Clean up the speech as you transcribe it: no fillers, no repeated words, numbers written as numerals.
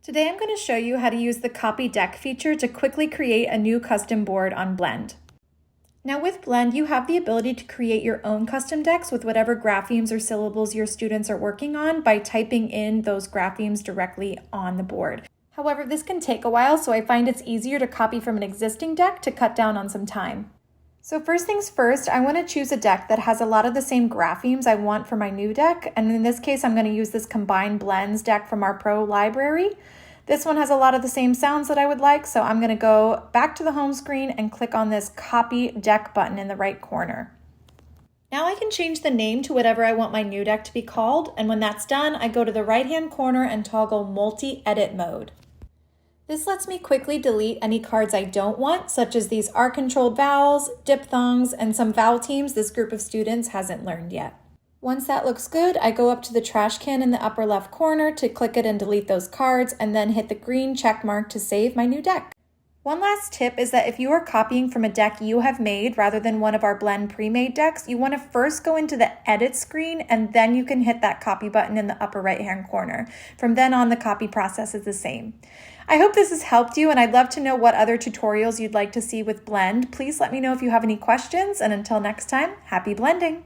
Today I'm going to show you how to use the Copy Deck feature to quickly create a new custom board on Blend. Now with Blend, you have the ability to create your own custom decks with whatever graphemes or syllables your students are working on by typing in those graphemes directly on the board. However, this can take a while, so I find it's easier to copy from an existing deck to cut down on some time. So first things first, I want to choose a deck that has a lot of the same graphemes I want for my new deck. And in this case, I'm going to use this Combine Blends deck from our Pro library. This one has a lot of the same sounds that I would like, so I'm going to go back to the home screen and click on this Copy Deck button in the right corner. Now I can change the name to whatever I want my new deck to be called, and when that's done, I go to the right-hand corner and toggle Multi-Edit Mode. This lets me quickly delete any cards I don't want, such as these R-controlled vowels, diphthongs, and some vowel teams this group of students hasn't learned yet. Once that looks good, I go up to the trash can in the upper left corner to click it and delete those cards, and then hit the green check mark to save my new deck. One last tip is that if you are copying from a deck you have made rather than one of our Blend pre-made decks, you want to first go into the edit screen and then you can hit that copy button in the upper right-hand corner. From then on, the copy process is the same. I hope this has helped you, and I'd love to know what other tutorials you'd like to see with Blend. Please let me know if you have any questions, and until next time, happy blending!